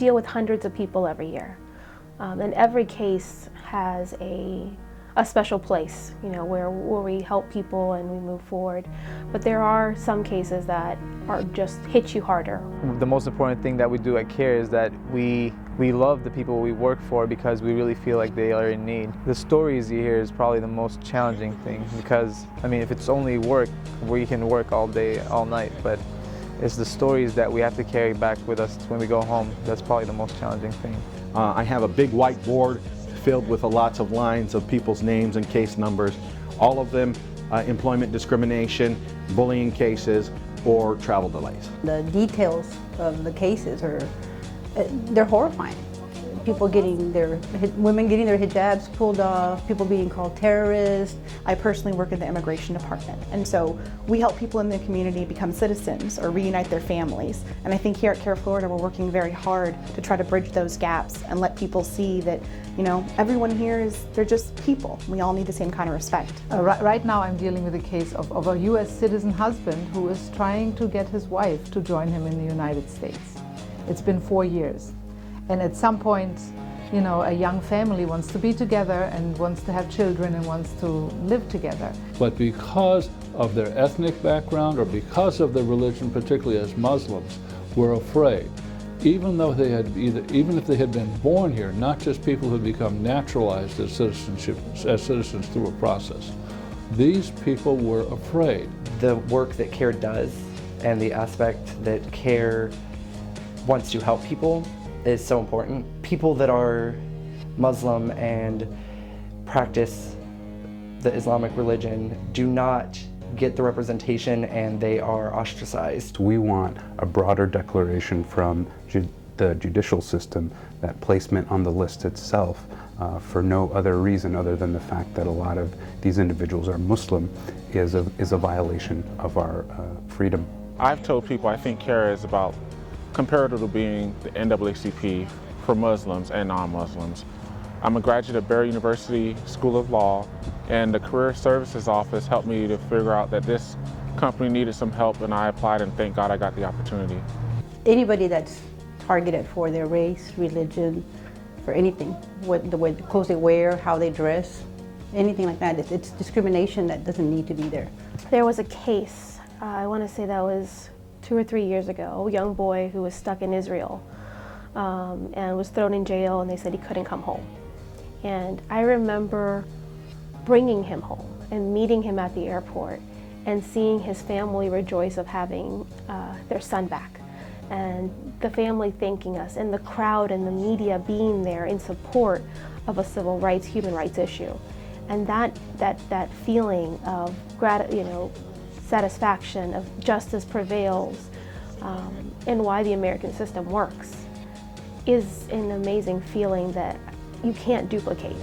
deal with hundreds of people every year, and every case has a special place, where we help people and we move forward. But there are some cases that just hit you harder. The most important thing that we do at CARE is that we love the people we work for because we really feel like they are in need. The stories you hear is probably the most challenging thing because, if it's only work, we can work all day, all night, but it's the stories that we have to carry back with us when we go home. That's probably the most challenging thing. I have a big whiteboard filled with lots of lines of people's names and case numbers, all of them employment discrimination, bullying cases, or travel delays. The details of the cases they're horrifying. Women getting their hijabs pulled off, people being called terrorists. I personally work in the immigration department, and so we help people in the community become citizens or reunite their families. And I think here at CARE Florida, we're working very hard to try to bridge those gaps and let people see that, everyone here they're just people. We all need the same kind of respect. Right now I'm dealing with a case of a U.S. citizen husband who is trying to get his wife to join him in the United States. It's been 4 years. And at some point, a young family wants to be together and wants to have children and wants to live together. But because of their ethnic background or because of their religion, particularly as Muslims, we're afraid. Even if they had been born here, not just people who become naturalized as citizens through a process, these people were afraid. The work that CARE does and the aspect that CARE wants to help people is so important. People that are Muslim and practice the Islamic religion do not get the representation and they are ostracized. We want a broader declaration from the judicial system that placement on the list itself for no other reason other than the fact that a lot of these individuals are Muslim is a violation of our freedom. I've told people I think CARE is about comparative to being the NAACP for Muslims and non-Muslims. I'm a graduate of Barry University School of Law, and the Career Services Office helped me to figure out that this company needed some help, and I applied, and thank God I got the opportunity. Anybody that's targeted for their race, religion, for anything, the clothes they wear, how they dress, anything like that, it's discrimination that doesn't need to be there. There was a case, I want to say that was 2 or 3 years ago, a young boy who was stuck in Israel and was thrown in jail, and they said he couldn't come home. And I remember bringing him home and meeting him at the airport and seeing his family rejoice of having their son back, and the family thanking us, and the crowd and the media being there in support of a civil rights, human rights issue. And that feeling of satisfaction, of justice prevails, and why the American system works is an amazing feeling that you can't duplicate.